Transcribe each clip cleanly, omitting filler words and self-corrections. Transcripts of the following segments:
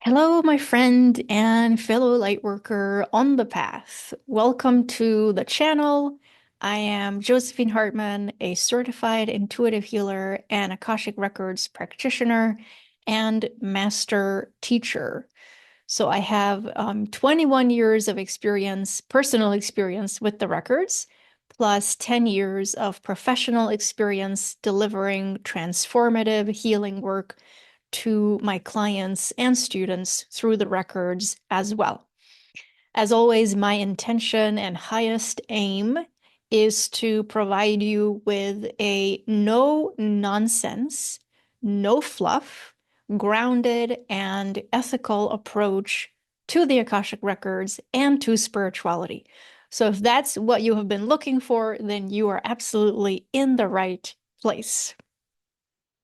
Hello, my friend and fellow lightworker on the path. Welcome to the channel. I am Josephine Hartman, a certified intuitive healer and Akashic Records practitioner and master teacher. So I have 21 years of experience, personal experience with the records, plus 10 years of professional experience delivering transformative healing work to my clients and students through the records as well. As always, my intention and highest aim is to provide you with a no nonsense, no fluff, grounded and ethical approach to the Akashic Records and to spirituality. So if that's what you have been looking for, then you are absolutely in the right place.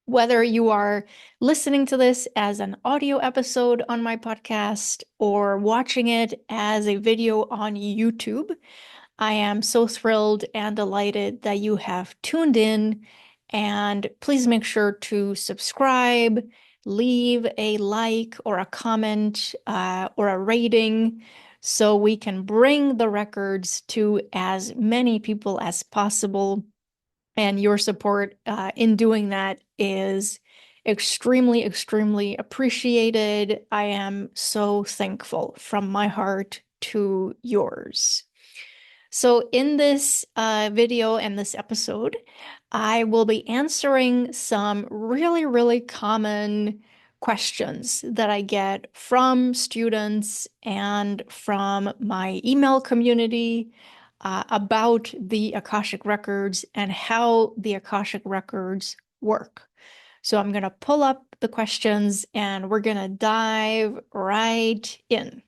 Whether you are listening to this as an audio episode on my podcast or watching it as a video on YouTube, I am so thrilled and delighted that you have tuned in. And please make sure to subscribe, leave a like or a comment or a rating so we can bring the records to as many people as possible, and your support in doing that is extremely, extremely appreciated. I am so thankful from my heart to yours. So, in this video and this episode, I will be answering some really, really common questions that I get from students and from my email community about the Akashic Records and how the Akashic Records work. So, I'm going to pull up the questions and we're going to dive right in.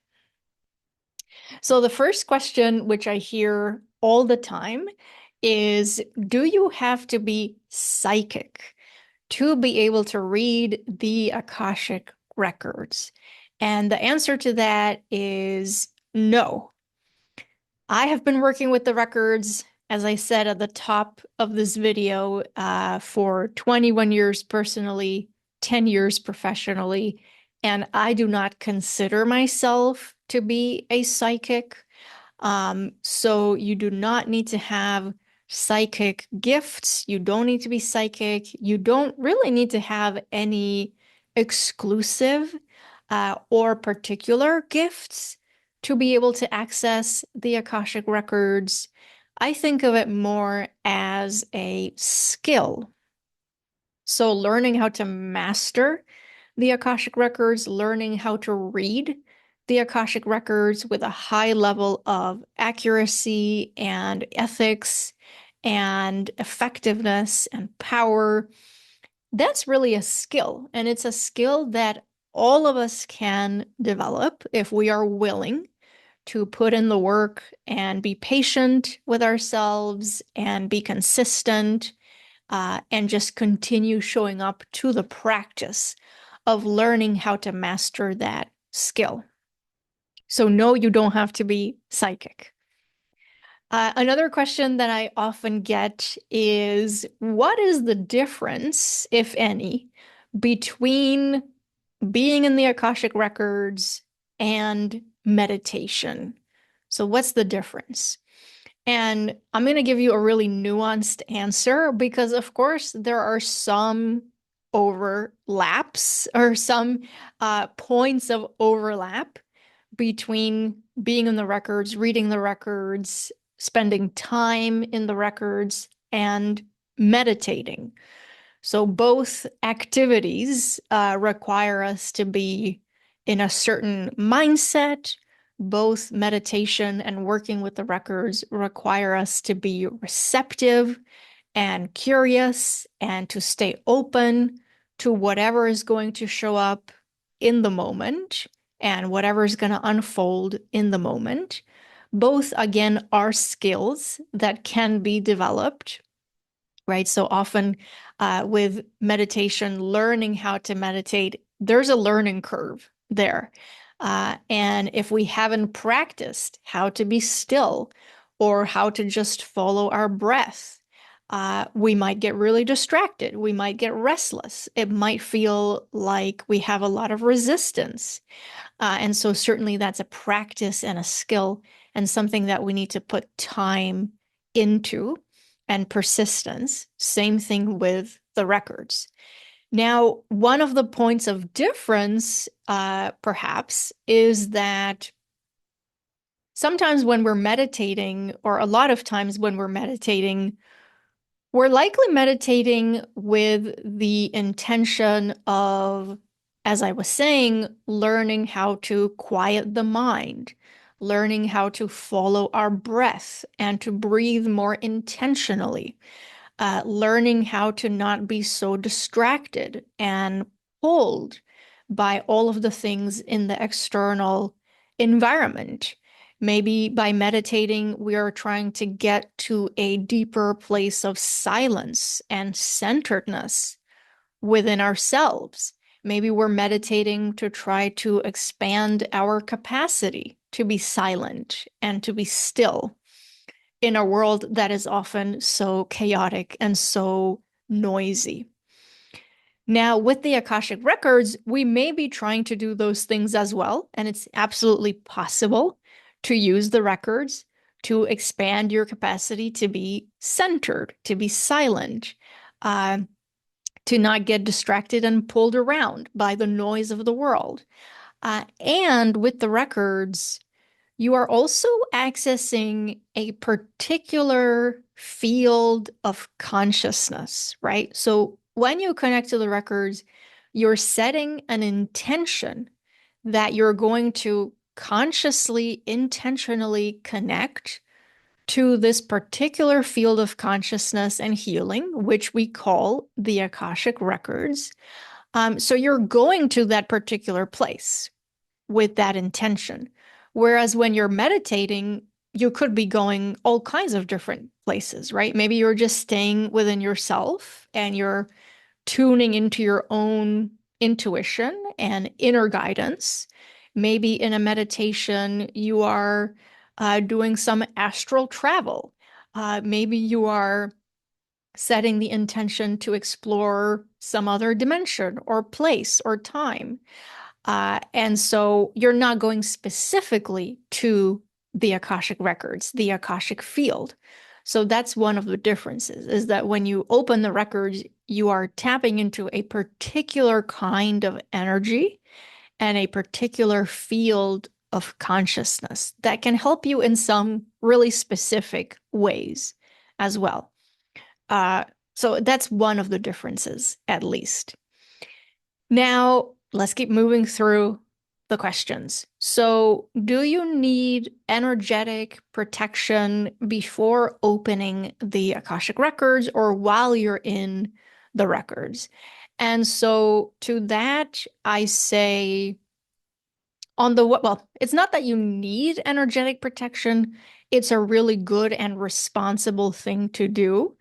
So the first question, which I hear all the time, is do you have to be psychic to be able to read the Akashic records? And the answer to that is no. I have been working with the records, as I said at the top of this video, for 21 years personally, 10 years professionally, and I do not consider myself to be a psychic. So you do not need to have psychic gifts. You don't need to be psychic. You don't really need to have any exclusive or particular gifts to be able to access the Akashic Records. I think of it more as a skill. So learning how to master the Akashic Records, learning how to read the Akashic Records with a high level of accuracy and ethics and effectiveness and power. That's really a skill. And it's a skill that all of us can develop if we are willing to put in the work and be patient with ourselves and be consistent and just continue showing up to the practice of learning how to master that skill. So, no, you don't have to be psychic. Another question that I often get is what is the difference, if any, between being in the Akashic Records and meditation? So, what's the difference? And I'm going to give you a really nuanced answer because, of course, there are some overlaps or some points of overlap between being in the records, reading the records, spending time in the records, and meditating. So both activities require us to be in a certain mindset. Both meditation and working with the records require us to be receptive and curious and to stay open to whatever is going to show up in the moment and whatever is going to unfold in the moment. Both, again, are skills that can be developed, right? So often with meditation, learning how to meditate, there's a learning curve there. And if we haven't practiced how to be still or how to just follow our breath, We might get really distracted. We might get restless. It might feel like we have a lot of resistance. And so certainly that's a practice and a skill and something that we need to put time into and persistence. Same thing with the records. Now, one of the points of difference, perhaps, is that sometimes when we're meditating, or a lot of times when we're meditating, we're likely meditating with the intention of, as I was saying, learning how to quiet the mind, learning how to follow our breath and to breathe more intentionally, learning how to not be so distracted and pulled by all of the things in the external environment. Maybe by meditating, we are trying to get to a deeper place of silence and centeredness within ourselves. Maybe we're meditating to try to expand our capacity to be silent and to be still in a world that is often so chaotic and so noisy. Now, with the Akashic Records, we may be trying to do those things as well, and it's absolutely possible to use the records to expand your capacity to be centered, to be silent, uh, to not get distracted and pulled around by the noise of the world. And with the records, you are also accessing a particular field of consciousness, right? So when you connect to the records, you're setting an intention that you're going to consciously, intentionally connect to this particular field of consciousness and healing, which we call the Akashic Records. So you're going to that particular place with that intention. Whereas when you're meditating, you could be going all kinds of different places, right? Maybe you're just staying within yourself and you're tuning into your own intuition and inner guidance. Maybe in a meditation, you are doing some astral travel. Maybe you are setting the intention to explore some other dimension or place or time. And so you're not going specifically to the Akashic records, the Akashic field. So that's one of the differences, is that when you open the records, you are tapping into a particular kind of energy and a particular field of consciousness that can help you in some really specific ways as well. Uh, so that's one of the differences, at least. Now, let's keep moving through the questions. So, do you need energetic protection before opening the Akashic records or while you're in the records? And so, to that, I say, well, it's not that you need energetic protection, it's a really good and responsible thing to do,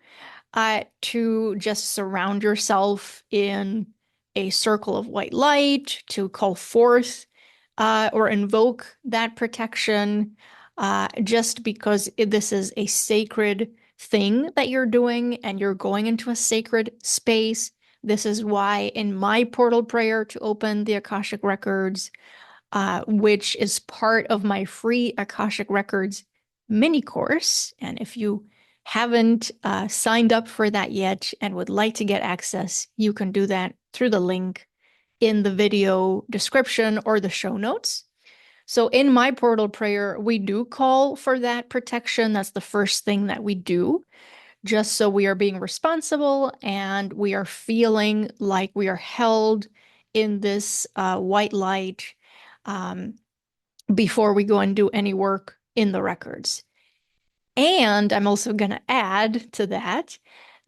to just surround yourself in a circle of white light, to call forth or invoke that protection, just because this is a sacred thing that you're doing and you're going into a sacred space. This is why in my portal prayer to open the Akashic Records, which is part of my free Akashic Records mini course. And if you haven't signed up for that yet and would like to get access, you can do that through the link in the video description or the show notes. So in my portal prayer, we do call for that protection. That's the first thing that we do, just so we are being responsible and we are feeling like we are held in this white light um, before we go and do any work in the records. And I'm also going to add to that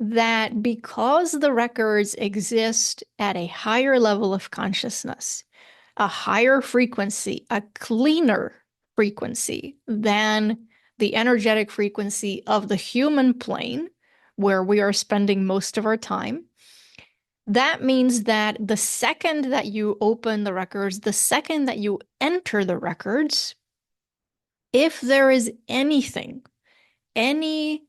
that because the records exist at a higher level of consciousness, a higher frequency, a cleaner frequency than the energetic frequency of the human plane, where we are spending most of our time, that means that the second that you open the records, the second that you enter the records, if there is anything, any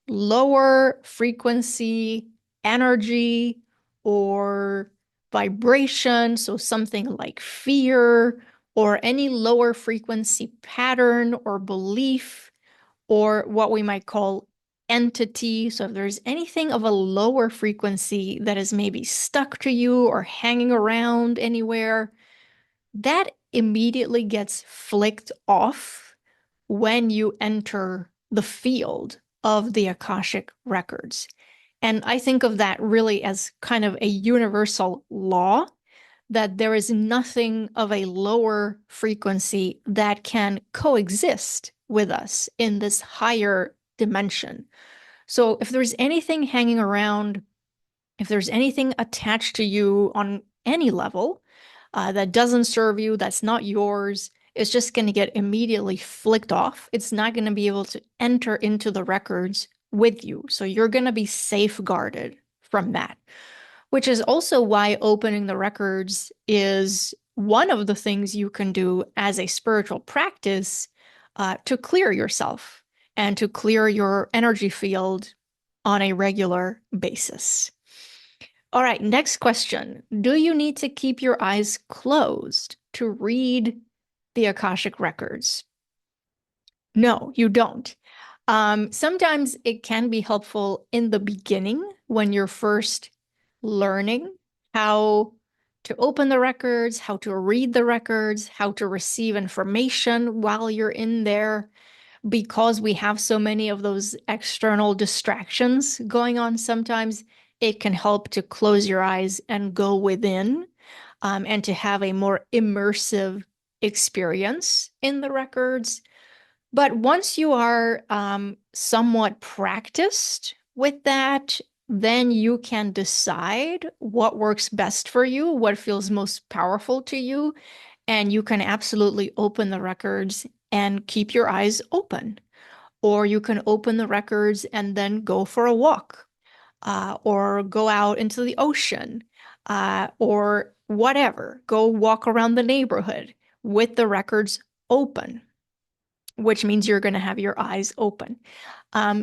lower frequency energy or vibration, so something like fear or any lower frequency pattern or belief or what we might call entity. So if there's anything of a lower frequency that is maybe stuck to you or hanging around anywhere, that immediately gets flicked off when you enter the field of the Akashic Records. And I think of that really as kind of a universal law that there is nothing of a lower frequency that can coexist with us in this higher dimension. So if there's anything hanging around, if there's anything attached to you on any level that doesn't serve you, that's not yours, it's just going to get immediately flicked off. It's not going to be able to enter into the records with you. So you're going to be safeguarded from that, which is also why opening the records is one of the things you can do as a spiritual practice to clear yourself and to clear your energy field on a regular basis. All right, next question. Do you need to keep your eyes closed to read the Akashic Records? No, you don't. Sometimes it can be helpful in the beginning when you're first learning how to open the records, how to read the records, how to receive information while you're in there, because we have so many of those external distractions going on. Sometimes it can help to close your eyes and go within, and to have a more immersive experience in the records. But once you are somewhat practiced with that, then you can decide what works best for you, what feels most powerful to you, and you can absolutely open the records and keep your eyes open. Or you can open the records and then go for a walk, or go out into the ocean, or whatever. Go walk around the neighborhood with the records open, which means you're going to have your eyes open.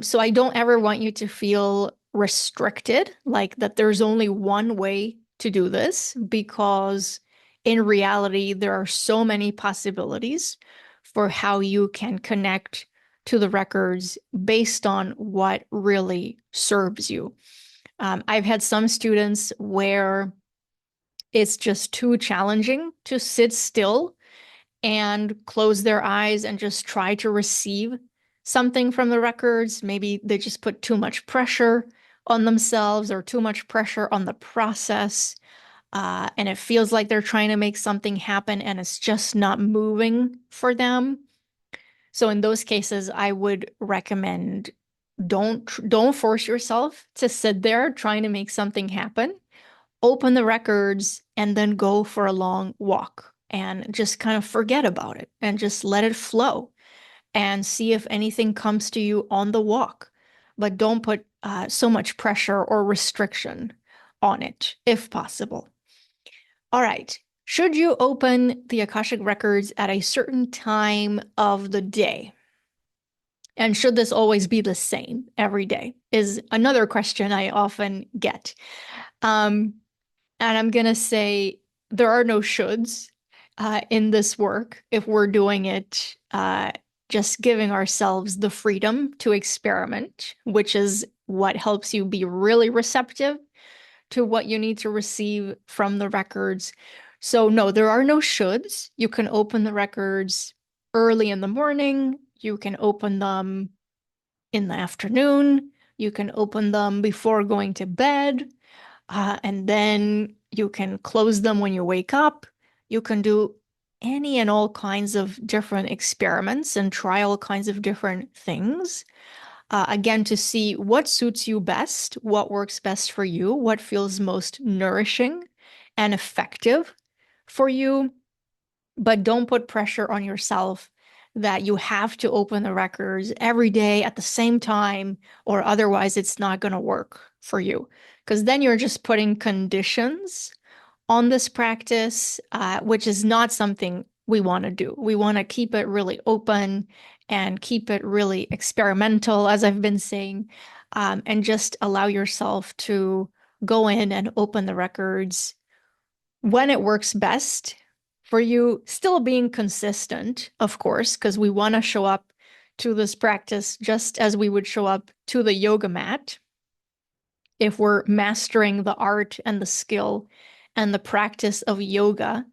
So I don't ever want you to feel restricted, like that there's only one way to do this, because in reality, there are so many possibilities for how you can connect to the records based on what really serves you. I've had some students where it's just too challenging to sit still and close their eyes and just try to receive something from the records. Maybe they just put too much pressure on themselves or too much pressure on the process. And it feels like they're trying to make something happen and it's just not moving for them. So in those cases, I would recommend don't force yourself to sit there trying to make something happen. Open the records and then go for a long walk and just kind of forget about it and just let it flow and see if anything comes to you on the walk. But don't put so much pressure or restriction on it, if possible. All right. Should you open the Akashic Records at a certain time of the day? And should this always be the same every day? Is another question I often get. Um, and I'm going to say there are no shoulds in this work if we're doing it, just giving ourselves the freedom to experiment, which is what helps you be really receptive to what you need to receive from the records. So, no, there are no shoulds. You can open the records early in the morning. You can open them in the afternoon. You can open them before going to bed. And then you can close them when you wake up. You can do any and all kinds of different experiments and try all kinds of different things. Again, to see what suits you best, what works best for you, what feels most nourishing and effective for you. But don't put pressure on yourself that you have to open the records every day at the same time, or otherwise it's not going to work for you. Because then you're just putting conditions on this practice, which is not something we want to do. We want to keep it really open and keep it really experimental, as I've been saying. and just allow yourself to go in and open the records when it works best for you, still being consistent, of course, because we want to show up to this practice just as we would show up to the yoga mat. If we're mastering the art and the skill and the practice of yoga,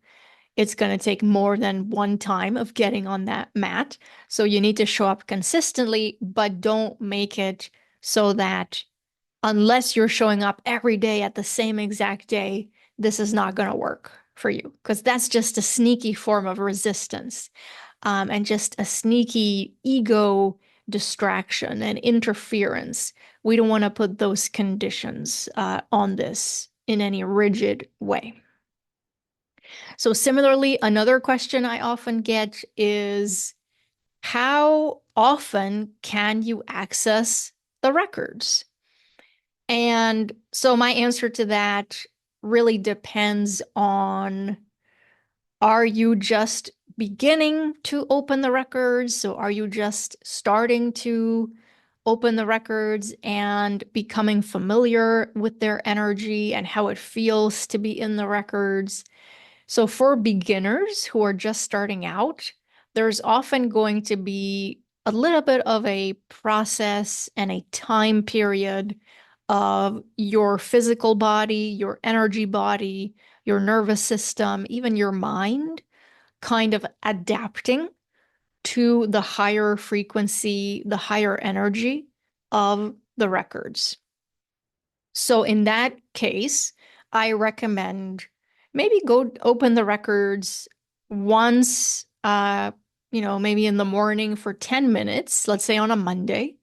it's going to take more than one time of getting on that mat. So you need to show up consistently, but don't make it so that unless you're showing up every day at the same exact day, this is not going to work for you because that's just a sneaky form of resistance, and just a sneaky ego distraction and interference. We don't want to put those conditions on this in any rigid way. So, similarly, another question I often get is how often can you access the records? And so, my answer to that really depends on, are you just beginning to open the records? So, are you just starting to open the records and becoming familiar with their energy and how it feels to be in the records? So for beginners who are just starting out, there's often going to be a little bit of a process and a time period of your physical body, your energy body, your nervous system, even your mind kind of adapting to the higher frequency, the higher energy of the records. So in that case, I recommend maybe go open the records once, maybe in the morning for 10 minutes, let's say on a Monday,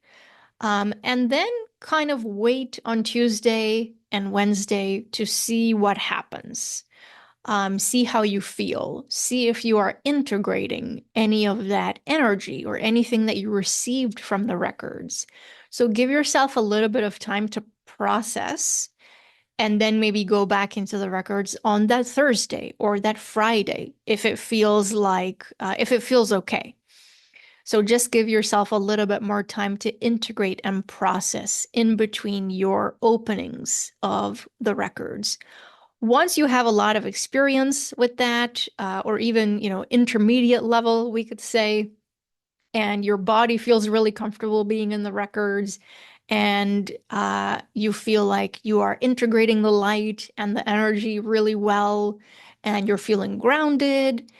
and then kind of wait on Tuesday and Wednesday to see what happens. See how you feel, see if you are integrating any of that energy or anything that you received from the records. So give yourself a little bit of time to process and then maybe go back into the records on that Thursday or that Friday if it feels if it feels okay. So just give yourself a little bit more time to integrate and process in between your openings of the records. Once you have a lot of experience with that, or even, intermediate level, we could say, and your body feels really comfortable being in the records, and you feel like you are integrating the light and the energy really well, and you're feeling grounded,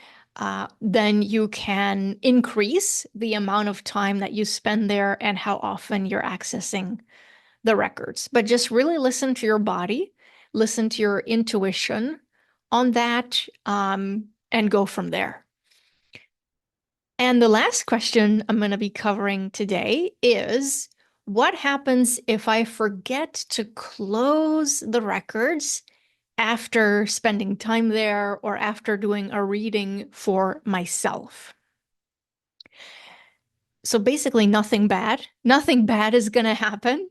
then you can increase the amount of time that you spend there and how often you're accessing the records. But just really listen to your body, listen to your intuition on that, and go from there. And the last question I'm going to be covering today is what happens if I forget to close the records after spending time there or after doing a reading for myself? So basically, nothing bad. Nothing bad is going to happen.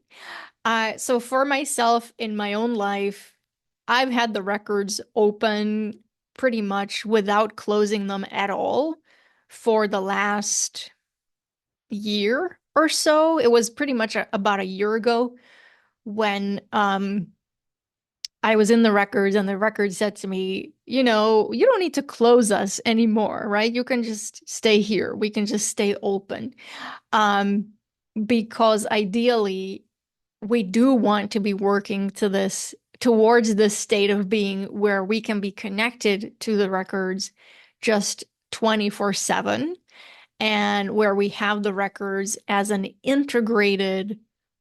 So for myself in my own life, I've had the records open pretty much without closing them at all for the last year or so. It was pretty much about a year ago when I was in the records and the record said to me, you don't need to close us anymore, right? You can just stay here. We can just stay open. Um, because ideally, we do want to be working towards this state of being where we can be connected to the records just 24/7 and where we have the records as an integrated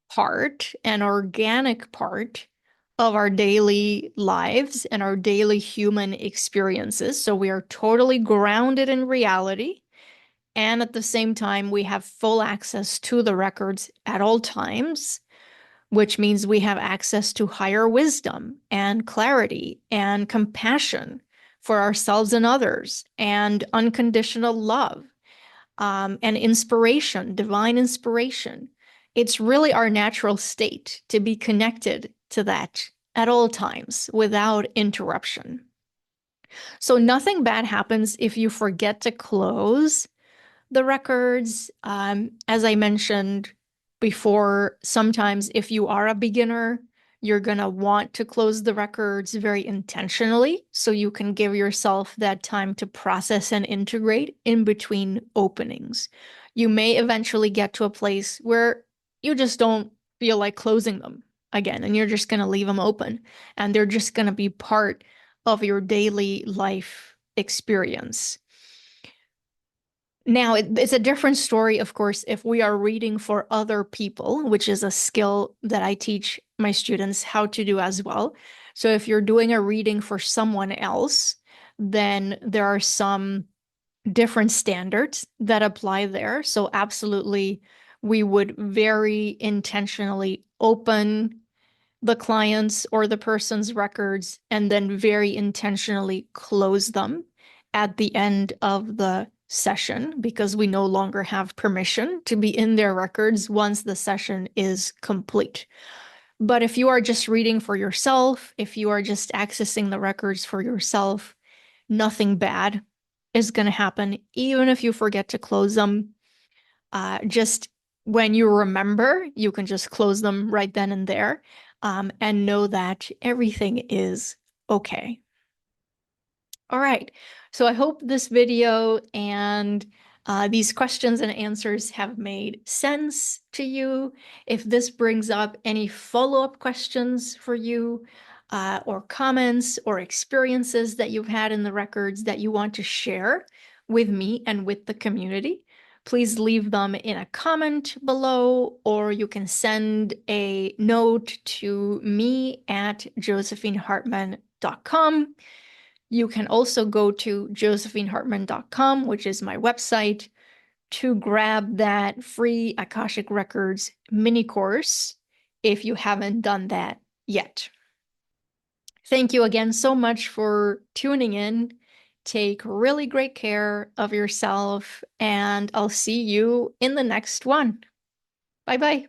part, an organic part of our daily lives and our daily human experiences. So we are totally grounded in reality. And at the same time, we have full access to the records at all times, which means we have access to higher wisdom and clarity and compassion for ourselves and others, and unconditional love, and inspiration, divine inspiration. It's really our natural state to be connected to that at all times without interruption. So nothing bad happens if you forget to close the records. As I mentioned, before. Sometimes if you are a beginner, you're going to want to close the records very intentionally so you can give yourself that time to process and integrate in between openings. You may eventually get to a place where you just don't feel like closing them again, and you're just going to leave them open, and they're just going to be part of your daily life experience. Now, it's a different story, of course, if we are reading for other people, which is a skill that I teach my students how to do as well. So if you're doing a reading for someone else, then there are some different standards that apply there. So absolutely, we would very intentionally open the client's or the person's records and then very intentionally close them at the end of the session because we no longer have permission to be in their records once the session is complete. But if you are just reading for yourself, if you are just accessing the records for yourself, nothing bad is going to happen, even if you forget to close them. Just when you remember, you can just close them right then and there, and know that everything is okay. All right. So I hope this video and these questions and answers have made sense to you. If this brings up any follow-up questions for you, or comments or experiences that you've had in the records that you want to share with me and with the community, please leave them in a comment below, or you can send a note to me at josephinehartman.com. You can also go to josephinehartman.com, which is my website, to grab that free Akashic Records mini course if you haven't done that yet. Thank you again so much for tuning in. Take really great care of yourself, and I'll see you in the next one. Bye bye.